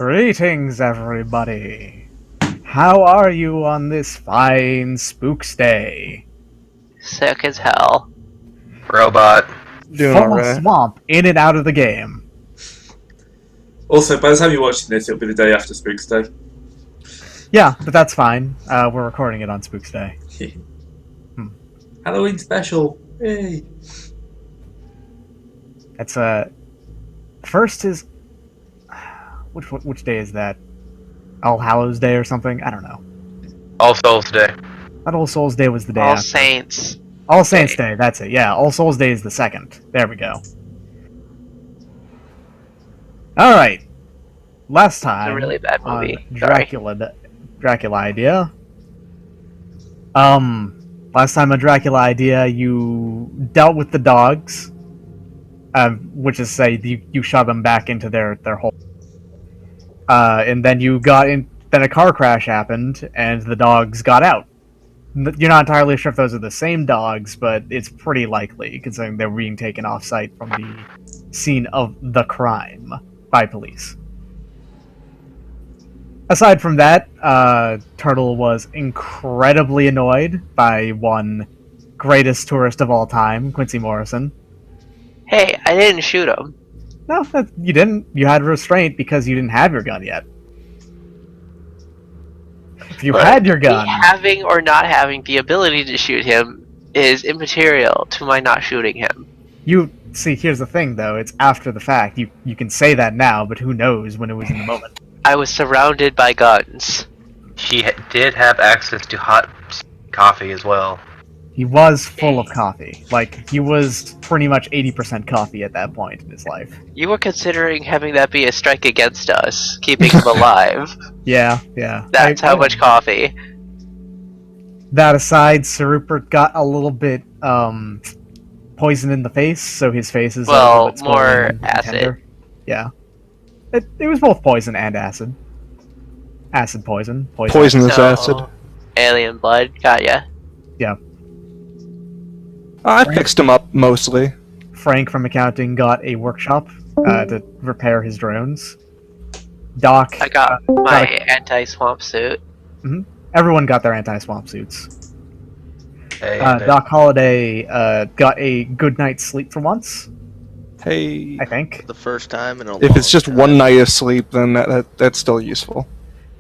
Greetings, everybody. How are you on this fine spooks day? Sick as hell. Robot. Doing Full alright. of swamp, in and out of the game. Also, by the time you're watching this, it'll be the day after Spooks Day. Yeah, but that's fine. We're recording it on spooks day. Halloween special. Yay. It's first is which day is that? All Hallows Day or something? I don't know. All Souls Day. Not All Souls Day was the day All after. Saints. All Saints Day, that's it. Yeah, All Souls Day is the second. There we go. Alright. Last time, It's a really bad on movie. Dracula Idea. Last time on Dracula Idea, you dealt with the dogs, which is say you shot them back into their hole. And then you got in. Then a car crash happened, and the dogs got out. You're not entirely sure if those are the same dogs, but it's pretty likely, considering they're being taken off-site from the scene of the crime by police. Aside from that, Turtle was incredibly annoyed by one greatest tourist of all time, Quincy Morrison. Hey, I didn't shoot him. No, you didn't. You had restraint because you didn't have your gun yet. If you had your gun... Me having or not having the ability to shoot him is immaterial to my not shooting him. You see, here's the thing, though. It's after the fact. You can say that now, but who knows when it was in the moment. I was surrounded by guns. She did have access to hot coffee as well. He was full of coffee. Like, he was pretty much 80% coffee at that point in his life. You were considering having that be a strike against us, keeping him alive. Yeah. That's how much coffee. That aside, Sir Rupert got a little bit poison in the face, so his face is a little bit swollen more and acid. tender. Yeah. It was both poison and acid. Acid poison. Poisonous So, acid. Alien blood, got ya. Yeah. I fixed him up, mostly. Frank from accounting got a workshop to repair his drones. Doc... I got my anti-swamp suit. Everyone got their anti-swamp suits. Hey, Doc Holliday got a good night's sleep for once, Hey. I think. The first time in a If it's long just time. one night of sleep, then that's still useful.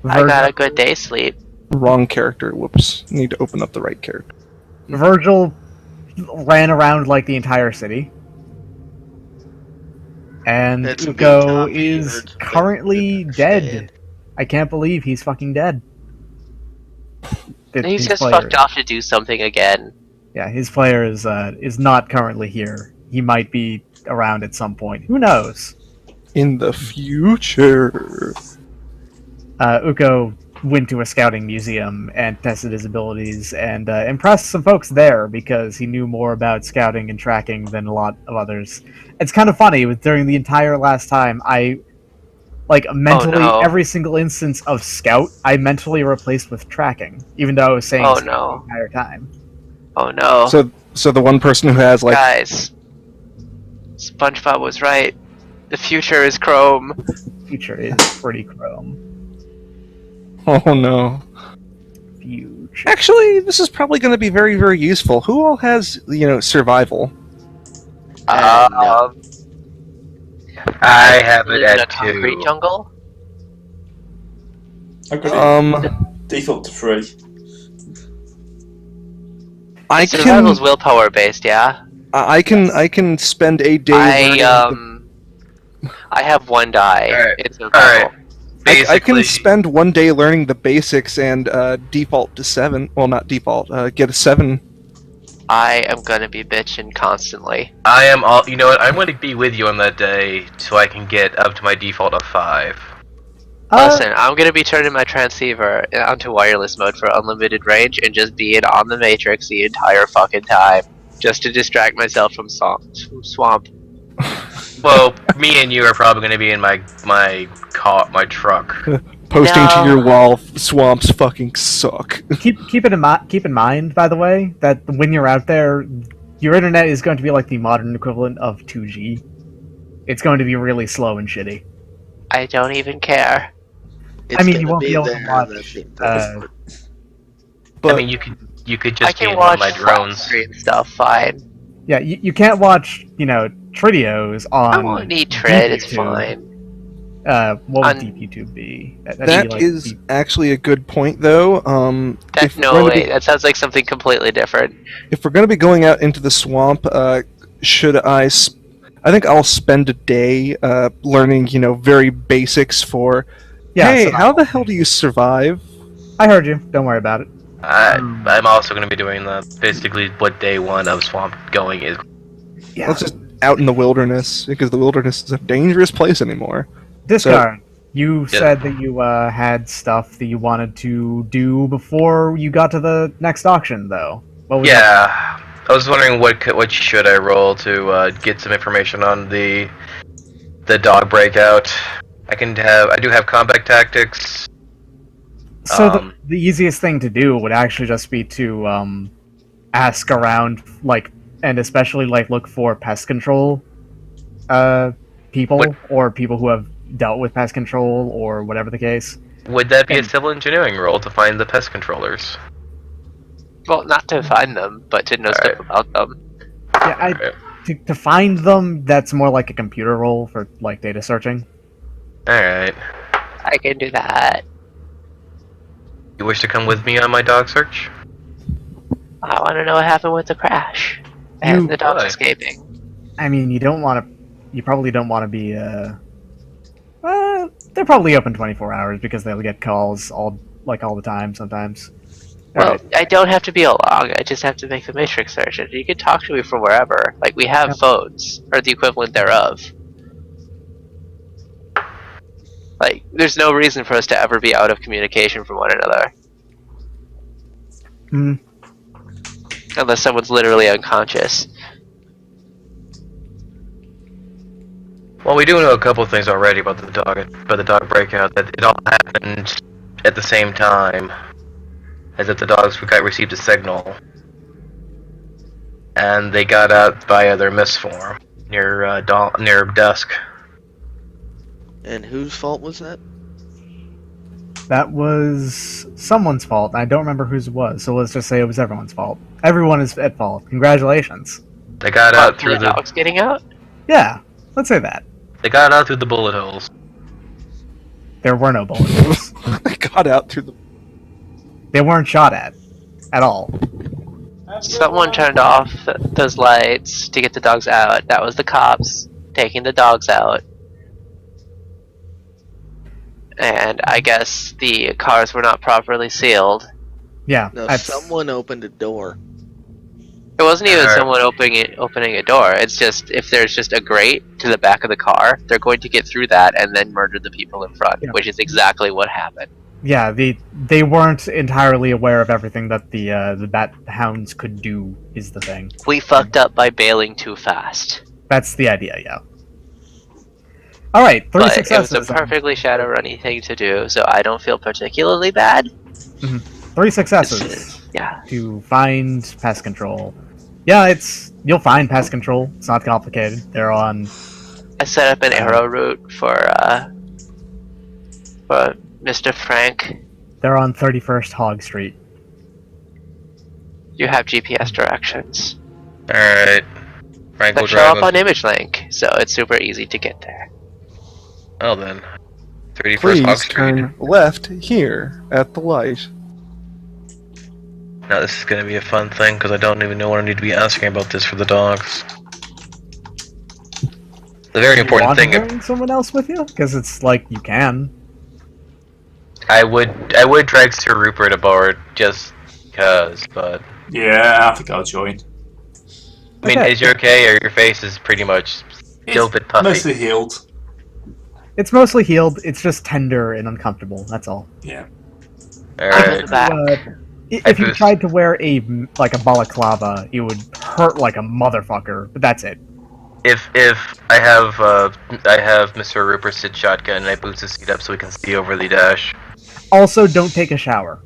I got a good day's sleep. Wrong character. Whoops. Need to open up the right character. Virgil ran around like the entire city. And That's a big Ugo top is nerd, but currently understand. dead. I can't believe he's fucking dead. He's His just player- fucked off to do something again. Yeah, his player is not currently here. He might be around at some point. Who knows? In the future. Uko went to a scouting museum and tested his abilities and impressed some folks there because he knew more about scouting and tracking than a lot of others. It's kind of funny, but during the entire last time, I mentally no. every single instance of scout I mentally replaced with tracking, even though I was saying Oh, scout no. the entire time. Oh no. So the one person who has Guys, SpongeBob was right. The future is Chrome. Future is pretty chrome. oh no. Future. Actually, this is probably going to be very, very useful. Who all has, survival? I have it live in a at concrete 2. jungle. I've got it Um, default to 3. Survival's willpower based, yeah. I can spend a day. learning I have one die. Alright, It's survival. I can spend one day learning the basics and default to 7. Well, not default. Get a 7. I am gonna be bitching constantly. I am all. You know what? I'm going to be with you on that day so I can get up to my default of 5. Listen, I'm gonna be turning my transceiver onto wireless mode for unlimited range and just being on the Matrix the entire fucking time, just to distract myself from swamp. Well, me and you are probably going to be in my truck. Posting No. to your wall, swamps fucking suck. keep in mind, by the way, that when you're out there, your internet is going to be like the modern equivalent of 2G. It's going to be really slow and shitty. I don't even care. It's you gonna won't be able to there, watch, that's the important But I mean, you could I just be can in one of watch my flat drones. screen stuff fine. Yeah, you can't watch, Tridios I on won't need tread, it's DeepTube. fine. What would On- DeepTube be? that is actually a good point, though. If we're No going to way, be that sounds like something completely different. if we're going to be going out into the swamp, should I? I think I'll spend a day learning, very basics for. Yeah, Hey, so how the hell do you survive? I heard you. Don't worry about it. I'm also going to be doing that. Basically, what day one of Swamp going is. Yeah. Let's just out in the wilderness, because the wilderness is a dangerous place anymore. Discard. You Yeah. said that you had stuff that you wanted to do before you got to the next auction, though. What was that? Yeah, I was wondering what should I roll to get some information on the dog breakout. I do have combat tactics. So the easiest thing to do would actually just be to ask around, and especially look for pest control people, or people who have dealt with pest control, or whatever the case. Would that be a civil engineering roll to find the pest controllers? Well, not to find them, but to know stuff about them. Yeah, to find them, that's more like a computer role for data searching. Alright. I can do that. You wish to come with me on my dog search? I want to know what happened with the crash and the dogs escaping. You don't want to. You probably don't want to be. They're probably open 24 hours because they'll get calls all the time sometimes. Well, Alright. I don't have to be along. I just have to make the matrix search. And you can talk to me from wherever. We have phones or the equivalent thereof. There's no reason for us to ever be out of communication from one another. Unless someone's literally unconscious. Well, we do know a couple things already about the dog breakout. That it all happened at the same time, as if the dogs received a signal, and they got out via their mist form near dusk. And whose fault was that? That was someone's fault. I don't remember whose it was, so let's just say it was everyone's fault. Everyone is at fault. Congratulations. They got out through the dogs getting out? Yeah, let's say that. They got out through the bullet holes. There were no bullet holes. I got out through the. They weren't shot at all. Someone turned off those lights to get the dogs out. That was the cops taking the dogs out. And I guess the cars were not properly sealed. Yeah. No, that's- someone opened a door. It wasn't even someone opening a door. It's just, if there's just a grate to the back of the car, they're going to get through that and then murder the people in front, which is exactly what happened. Yeah, they weren't entirely aware of everything that the bat hounds could do. Is the thing. We fucked up by bailing too fast. That's the idea. Yeah. All right, 3 But successes. it was a perfectly Shadowrun-y thing to do, so I don't feel particularly bad. 3 successes. Yeah. To find pest control. Yeah, you'll find pest control. It's not complicated. They're on. I set up an arrow route for Mr. Frank. They're on 31st Hog Street. You have GPS directions. Alright. Frank will That show drive up on ImageLink, so it's super easy to get there. Oh then. 31st Hog Please Street. turn left here at the light. Now this is going to be a fun thing, because I don't even know what I need to be asking about this for the dogs. The very important thing. You want to bring someone else with you? Because it's you can. I would drag Sir Rupert aboard just because, but Yeah, I think I'll join. I mean, Okay. is you okay, or your face is pretty much still a bit puffy? Mostly healed. It's mostly healed. It's just tender and uncomfortable. That's all. Yeah. Alright. If you tried to wear a balaclava, it would hurt like a motherfucker. But that's it. If I have Mr. Rupert sit shotgun and I boost the seat up so we can see over the dash. Also, don't take a shower.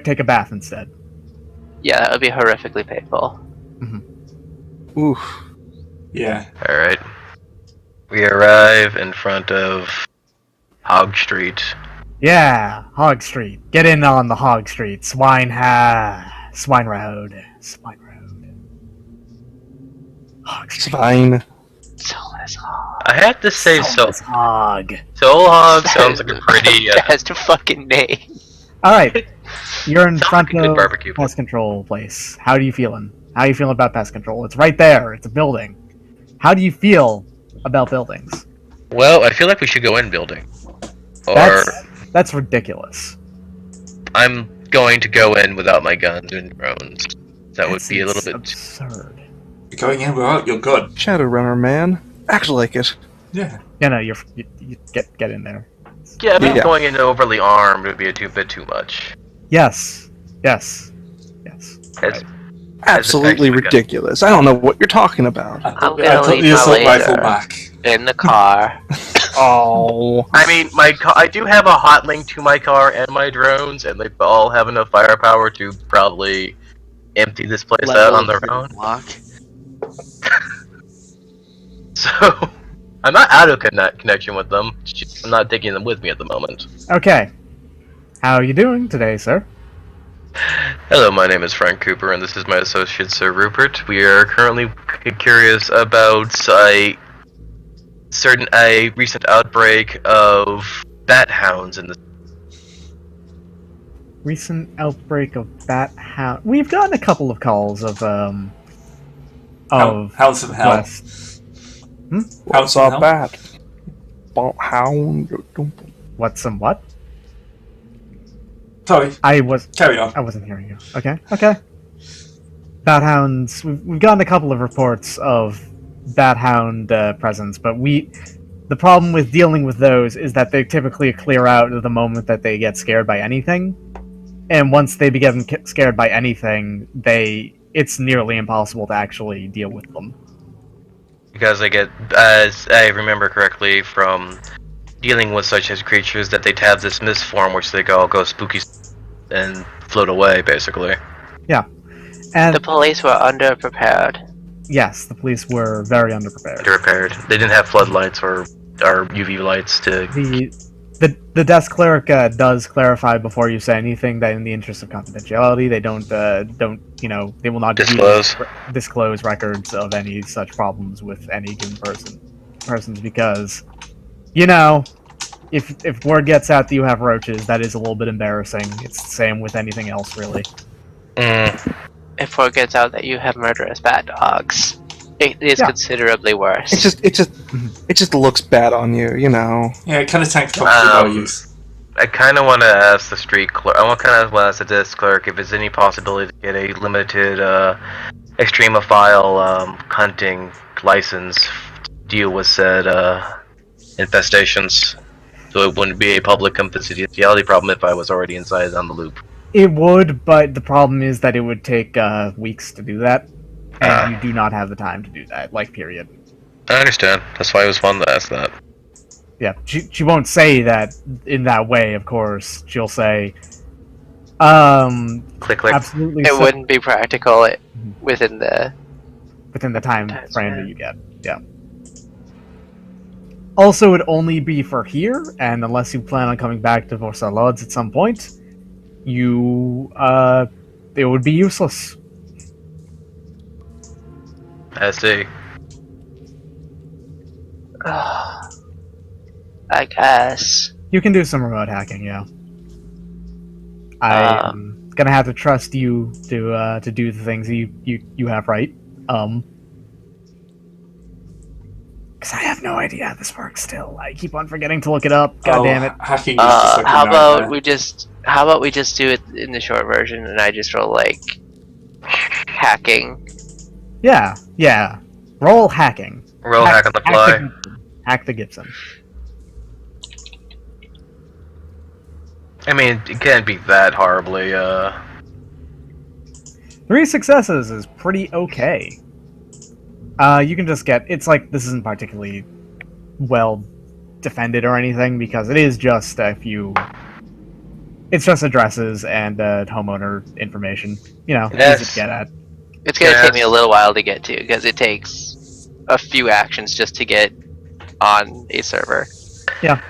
Take a bath instead. Yeah, that would be horrifically painful. Oof. Yeah. Alright. We arrive in front of Hog Street. Yeah, Hog Street. Get in on the Hog Street. Swine Road. Hog Street. Fine. Soulless Hog. I have to say, Soulless Hog. Soul Hog sounds like a pretty. Best fucking name. Alright. You're in Sounds front like a good of barbecue. pest control place. How are you feeling? How are you feeling about pest control? It's right there. It's a building. How do you feel about buildings? Well, I feel like we should go in building. Or That's ridiculous. I'm going to go in without my guns and drones. That would be a little bit. absurd. You're going in without your gun. Shadowrunner, man. Act like it. Yeah. Yeah, no, you get in there. Yeah, but Yeah. going in overly armed would be a bit too much. Yes. As- Right. Absolutely As a ridiculous. I don't know what you're talking about. I I'm put gonna leave the my assault rifle laser. back. In the car. Oh. I mean, I do have a hot link to my car and my drones, and they all have enough firepower to probably empty this place out on their own. Block. So, I'm not out of connection with them. Just I'm not taking them with me at the moment. Okay. How are you doing today, sir? Hello, my name is Frank Cooper, and this is my associate, Sir Rupert. We are currently curious about a recent outbreak of bat hounds in the. Recent outbreak of bat hound. We've gotten a couple of calls of Hounds of Hell. West. Hounds What's of up, Hell. bat? Hound. What's some what? Sorry, I carry on. wasn't hearing you. Okay. Bat hounds. We've gotten a couple of reports of bat hound presence, but the problem with dealing with those is that they typically clear out at the moment that they get scared by anything, and once they begin scared by anything, it's nearly impossible to actually deal with them. Because as I remember correctly from dealing with such as creatures, that they have this mist form which they all go spooky and float away, basically. And The police were underprepared. yes, the police were very underprepared. Underrepaired. They didn't have floodlights or UV lights to. The desk cleric does clarify before you say anything that in the interest of confidentiality, they don't they will not disclose records of any such problems with any given persons because if word gets out that you have roaches, that is a little bit embarrassing. It's the same with anything else, really. If word gets out that you have murderous bat dogs, it is Yeah. considerably worse. It just looks bad on you, you know. Yeah, it kind of tanks property values. I kind of want to ask the street clerk. I want to ask the desk clerk if there's any possibility to get a limited extremophile hunting license to deal with said infestations, so it wouldn't be a public confidentiality problem if I was already inside on the loop. It would, but the problem is that it would take weeks to do that, and you do not have the time to do that, period. I understand. That's why I was wanting to ask that. Yeah, she won't say that in that way, of course. She'll say, Click, click. absolutely It wouldn't be practical within the. within the time That's frame right. that you get. Yeah. Also, it'd only be for here, and unless you plan on coming back to Vorsalodz at some point, it would be useless. I see. I guess. You can do some remote hacking, yeah. I'm gonna have to trust you to do the things you have right. Because I have no idea how this works still. I keep on forgetting to look it up. God damn it. Hacking is just like a How about nightmare. we just do it in the short version, and I just roll hacking. Yeah. Roll hacking. Roll hack on the fly. Hack the Gibson. I mean, it can't be that horribly. 3 successes is pretty okay. You can just get. It's this isn't particularly well defended or anything because it is just a few. It's just addresses and homeowner information. Yes. Easy to get at. It's gonna Yes. take me a little while to get to because it takes a few actions just to get on a server. Yeah.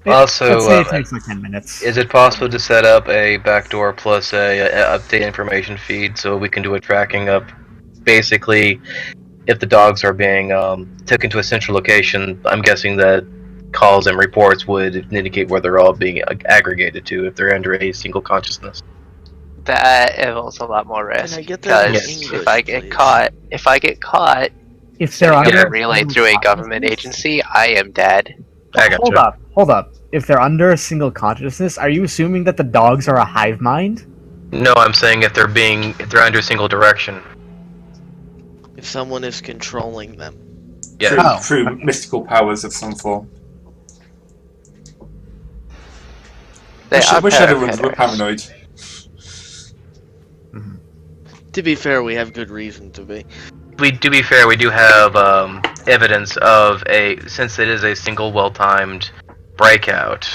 Also, Let's say it takes like 10 minutes. is it possible to set up a backdoor plus a update information feed so we can do a tracking of basically if the dogs are being taken to a central location? I'm guessing that calls and reports would indicate where they're all being aggregated to if they're under a single consciousness. That involves a lot more risk. Can I get that in Because English, if I get please? caught, if they're setting up under a relay through a government agency, I am dead. I gotcha. Hold up. If they're under a single consciousness, are you assuming that the dogs are a hive mind? No, I'm saying if they're under a single direction. If someone is controlling them. Yeah. Through mystical powers of some form. They are We're Shadowruns, we're paranoid. paranoid. To be fair, we have good reason to be. To be fair, we do have evidence of since it is a single well-timed breakout,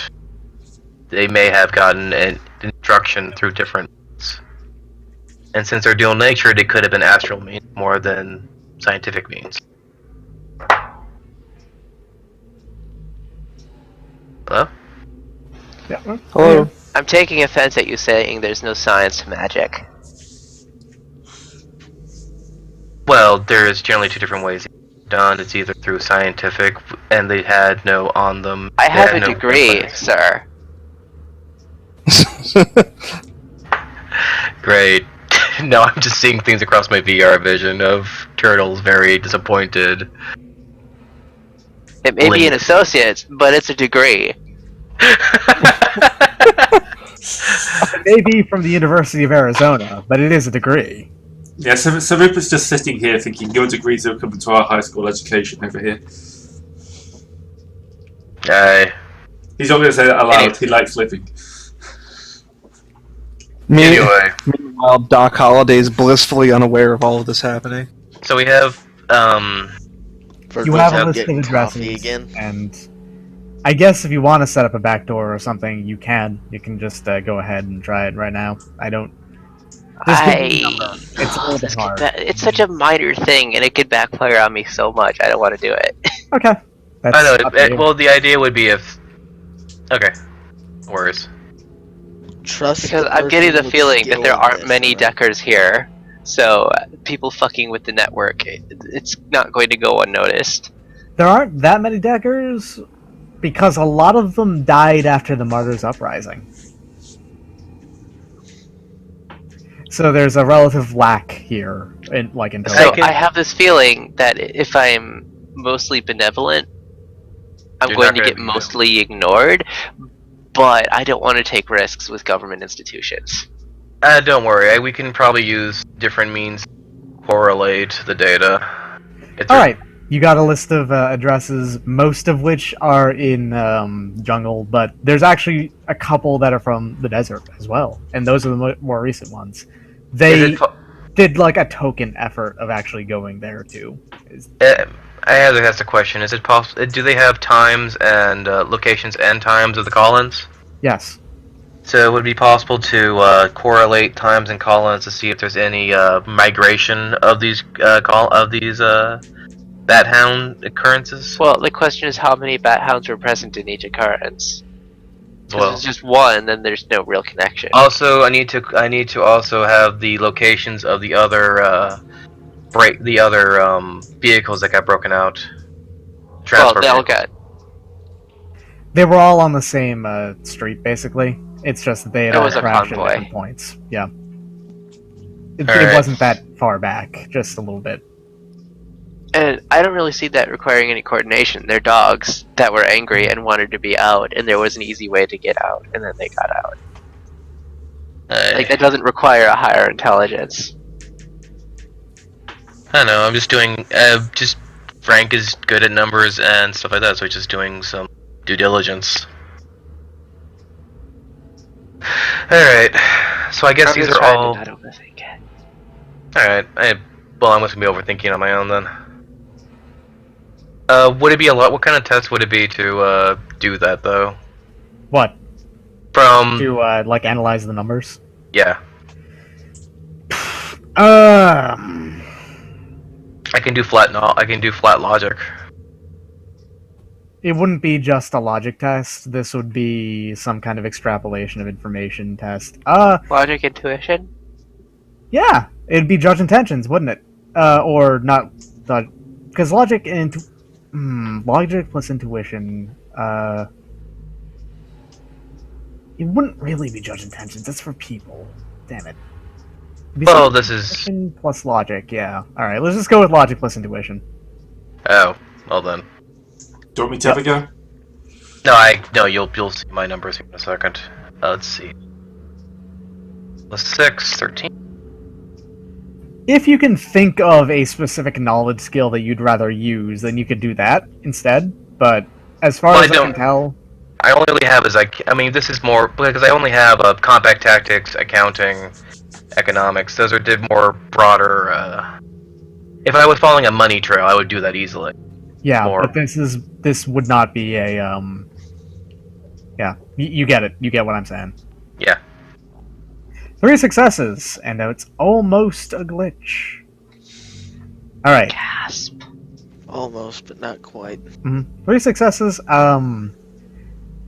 they may have gotten an instruction through different means. And since they're dual natured, it could have been astral means more than scientific means. Hello? Yeah. Hello. I'm taking offense at you saying there's no science to magic. Well, there's generally two different ways it's done. It's either through scientific, and they had no on them. I have they a had no degree, reference. sir. Great. Now I'm just seeing things across my VR vision of turtles very disappointed. It may be an Link. associate, but it's a degree. It may be from the University of Arizona, but it is a degree. Yeah, so Rupert's just sitting here thinking your degrees are coming to our high school education over here. Aye. He's not going to say that aloud, he likes living. Anyway, Meanwhile, Doc Holliday's blissfully unaware of all of this happening. so we have For You have a I'm list of getting addresses, coffee again. and I guess if you want to set up a backdoor or something, you can. You can just go ahead and try it right now. I don't. Just give me the number. It's a little bit hard. It's such a minor thing, and it could backfire on me so much. I don't want to do it. Okay. That's I know. up to you. Well, the idea would be if. Okay. Worse. Trust Because the I'm getting person the with feeling that skill there in aren't this, many alright? deckers here, so people fucking with the network, it's not going to go unnoticed. There aren't that many deckers because a lot of them died after the Martyrs' Uprising. So there's a relative lack here, in So total. I have this feeling that if I'm mostly benevolent, I'm You're going not to gonna get be mostly ignored, but I don't want to take risks with government institutions. Don't worry. We can probably use different means to correlate the data. It's Alright, you got a list of addresses, most of which are in jungle, but there's actually a couple that are from the desert as well, and those are the more recent ones. They did like a token effort of actually going there too. I have to ask a question. Is it possible? Do they have times and locations and times of the call-ins? Yes. So would it be possible to correlate times and call-ins to see if there's any migration of these bat hound occurrences? Well, the question is how many bat hounds were present in each occurrence. If Well, it's just one, then there's no real connection. also I need to also have the locations of the other vehicles that got broken out. Well, Transport they all vehicles. got. They were all on the same street, basically. It's just that they had It all was a crashed at convoy. different points. Yeah. It Alright. wasn't that far back, just a little bit. And I don't really see that requiring any coordination. They're dogs that were angry and wanted to be out, and there was an easy way to get out, and then they got out. Like, that doesn't require a higher intelligence. I don't know. I'm just doing. Just Frank is good at numbers and stuff like that, so he's just doing some due diligence. All right. So I guess I'm these just are trying all. to not overthink it. All right. Well, I'm just gonna be overthinking on my own then. Would it be a lot? What kind of test would it be to do that though? What? From To, analyze the numbers? yeah, Um... I can do flat. No, I can do flat logic. It wouldn't be just a logic test. This would be some kind of extrapolation of information test. Logic, intuition. Yeah, it'd be judge intentions, wouldn't it? Or not, because logic and logic plus intuition. It wouldn't really be judge intentions. That's for people. Damn it. It'd be Well, something this is. intuition plus logic. Yeah. All right. Let's just go with logic plus intuition. Oh, well then. Do you want me to have a go? No, you'll see my numbers here in a second. Let's see. Plus 6, 13. If you can think of a specific knowledge skill that you'd rather use, then you could do that instead. But as far Well, as I can tell, I only really have I mean, this is more because I only have combat tactics, accounting, economics. Those are more broader. If I was following a money trail, I would do that easily. yeah. More. But this would not be a Yeah, you get it. You get what I'm saying. Yeah. 3 successes, and now it's almost a glitch. All right. Gasp. Almost, but not quite. 3 successes.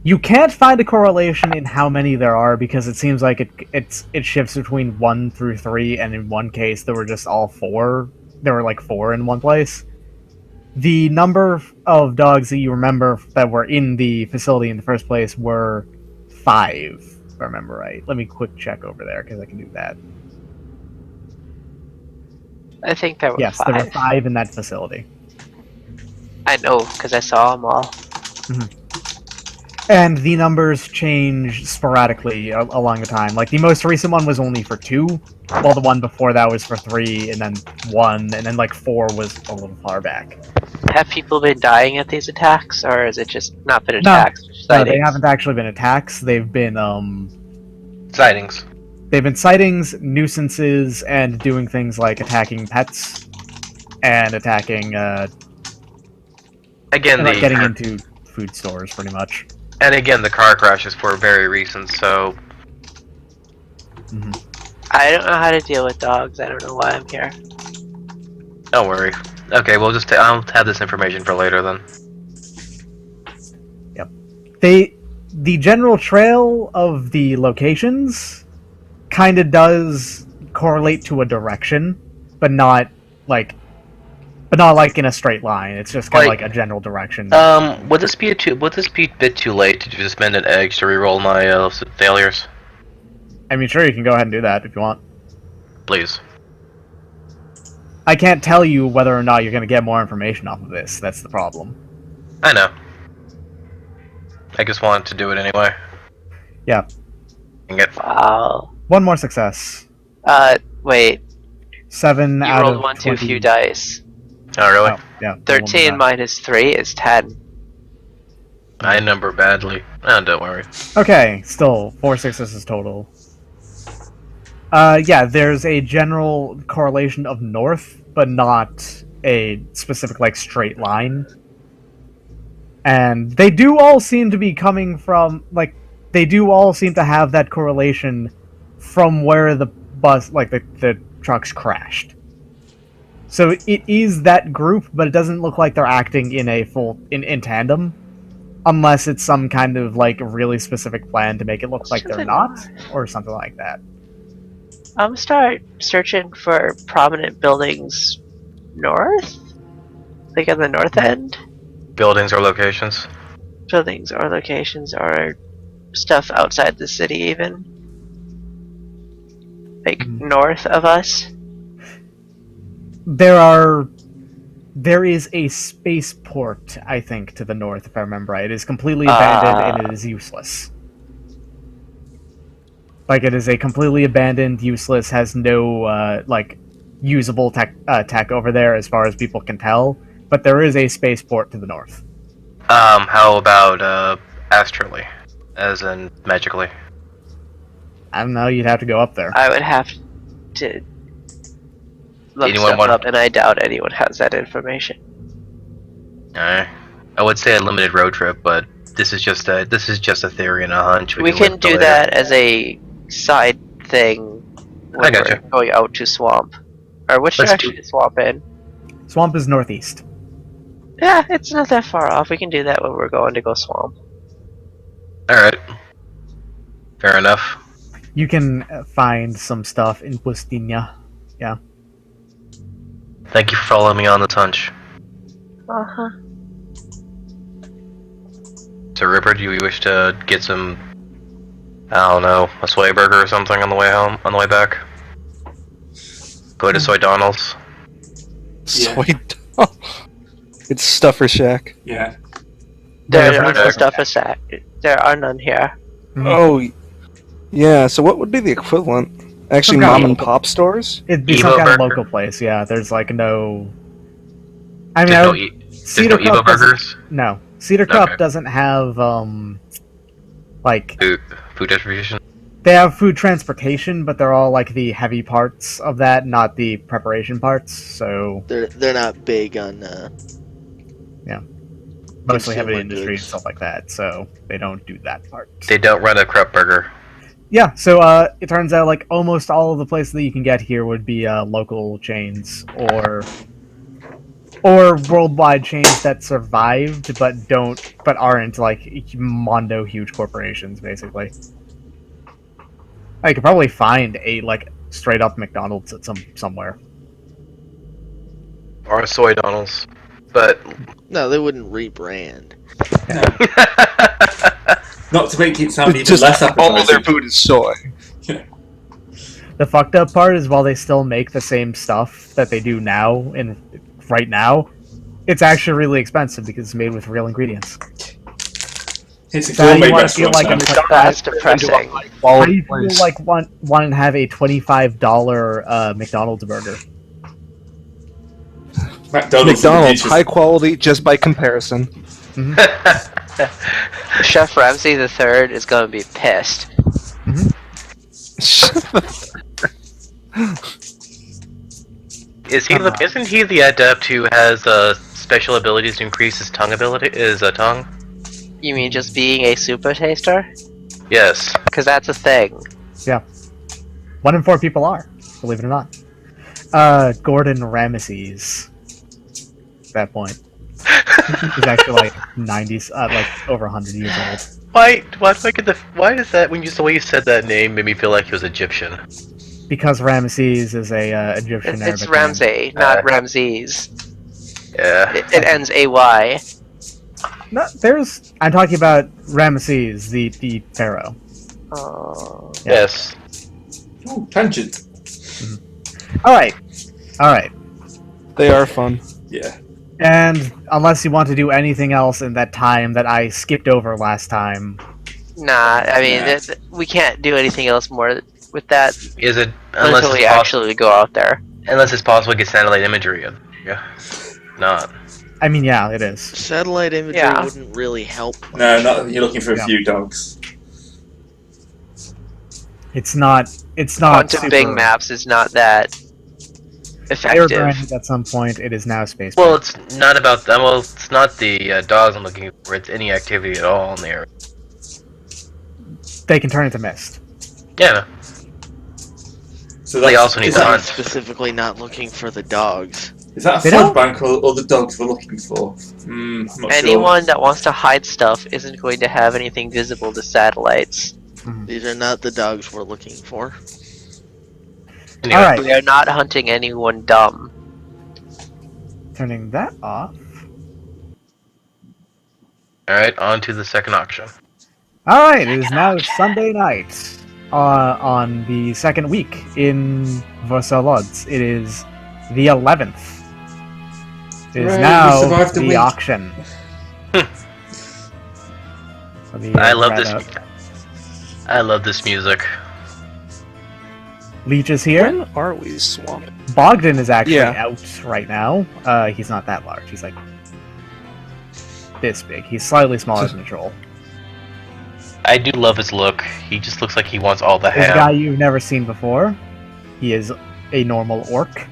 You can't find a correlation in how many there are because it seems like it shifts between 1 through 3, and in one case there were just all 4. There were like 4 in one place. The number of dogs that you remember that were in the facility in the first place were 5, if I remember right. Let me quick check over there because I can do that. I think there were Yes, 5. there were 5 in that facility. I know, because I saw them all. And the numbers change sporadically along the time. Like, the most recent one was only for 2, while the one before that was for 3, and then 1, and then, like, 4 was a little far back. Have people been dying at these attacks, or has it just not been No. attacks? Just No, sightings? they haven't actually been attacks. They've been, Sightings. They've been sightings, nuisances, and doing things like attacking pets, and attacking, Again, like getting into food stores, pretty much. And again, the car crashes for very reasons. So I don't know how to deal with dogs. I don't know why I'm here. don't worry. Okay, we'll just I'll have this information for later then. The general trail of the locations kind of does correlate to a direction, but not like in a straight line. It's just kind of like a general direction. Would this be a bit too late to just spend an egg to reroll my failures? I mean, sure, you can go ahead and do that if you want. Please. I can't tell you whether or not you're going to get more information off of this. That's the problem. I know. I just wanted to do it anyway. Yeah. And get Wow. 1 more success. Wait. 7 You out rolled of 1 too 20. few dice. Oh really? Oh, yeah. 13 minus 3 is 10. I number badly. Oh, don't worry. Okay, still 4 successes total. Yeah, there's a general correlation of north, but not a specific, like, straight line. And they do all seem to be coming from, like, they do all seem to have that correlation from where the bus, like, the trucks crashed. So it is that group, but it doesn't look like they're acting in a in tandem. Unless it's some kind of, like, really specific plan to make it look like they're not, or something like that. I'm start searching for prominent buildings north? Like on the north end? Buildings or locations? Buildings or locations or stuff outside the city even? Like north of us? There is a spaceport, I think, to the north, if I remember right. It is completely abandoned and it is useless. Like, it is a completely abandoned, useless, has no, like, usable tech over there as far as people can tell. But there is a spaceport to the north. How about, astrally? As in, magically? I don't know, you'd have to go up there. I would have to look Anyone stuff want- up, and I doubt anyone has that information. I would say a limited road trip, but this is just a theory and a hunch. We can do that as a side thing when I gotcha. we're going out to swamp. Or which Let's direction is swamp in? Swamp is northeast. Yeah, it's not that far off. We can do that when we're going to go swamp. Alright. Fair enough. You can find some stuff in Pustinia. Yeah. Thank you for following me on the hunch. Uh-huh. So, Ripper, do you wish to get some, I don't know, a soy burger or something on the way home, on the way back? Go to Soy Donald's. Yeah. Soy dog. It's Stuffer Shack. Yeah. There Yeah, are no okay. stuff a sack. There are none here. Oh, yeah. So what would be the equivalent? Actually, Some kind mom of and pop stores. It'd be Evo some kind of burger? local place. Yeah, there's like no. I mean, There's I no, would- there's Cedar no Evo Cup doesn't- burgers? No, Cedar Cup Okay. doesn't have like Food distribution? they have food transportation, but they're all like the heavy parts of that, not the preparation parts. So They're not big on. mostly heavy Consumer industry and goods. stuff like that. So they don't do that part. They don't run a crep burger. Yeah, so it turns out like almost all of the places that you can get here would be local chains or worldwide chains that survived but aren't like mondo huge corporations basically. I could probably find a like straight up McDonald's at somewhere. Or a Soy Donald's. But... No, they wouldn't rebrand. Not to make it sound even Just less all of their appetizing. food is soy. The fucked up part is while they still make the same stuff that they do now and right now, it's actually really expensive because it's made with real ingredients. It's a So how do gourmet you want to feel restaurant like now. That's depressing. How do you feel like want to have a $25 McDonald's burger? McDonald's McDonald's, high quality just by comparison. Chef Ramsay the Third is gonna be pissed. Isn't he the adept who has special abilities to increase his tongue ability? His tongue? You mean just being a super taster? Yes. Because that's a thing. 1 in 4 people are, believe it or not. Gordon Ramesses. At that point, he's actually like 90s, like over 100 years old. Why is that when the way you said that name made me feel like he was Egyptian? Because Ramesses is a Egyptian It's Arabic Ramsay, not Ramses. Yeah. It ends AY. name. No, I'm talking about Ramesses, the pharaoh. Oh. Yeah. Yes. Ooh, tangent. All right. They are fun. Yeah. And unless you want to do anything else in that time that I skipped over last time, Nah, I mean, Yeah. we can't do anything else more with that Is it unless until we it's actually go out there. unless it's possible to get satellite imagery of yeah. Not. I mean, yeah, it is. Satellite imagery Yeah. wouldn't really help. No, not you're looking for a Yeah. few dogs. It's not Quantum super. Bing Maps is not that They were effective. branded at some point. It is now space. Well, it's not about that. Well, it's not the dogs I'm looking for. It's any activity at all in there. They can turn into mist. Yeah. So They that's, also need is to that, hunt. Specifically not looking for the dogs. is that a They don't- flashbank or the dogs we're looking for? I'm not Anyone that wants to hide stuff isn't going to have anything visible to satellites. These are not the dogs we're looking for. Anyway, All right, We are not hunting anyone dumb. turning that off. All right. On to the second auction. All right, it is now Sunday night on the second week in Versalodz. It is the 11th. It is Hooray, we now survived the the week. auction. Let me, I love grab this. out- I love this music. Leech is here. When are we swamping? Bogdan is actually Yeah. out right now. He's not that large. He's like this big. He's slightly smaller than the troll. I do love his look. He just looks like he wants all the There's a guy ham. you've never seen before. He is a normal orc.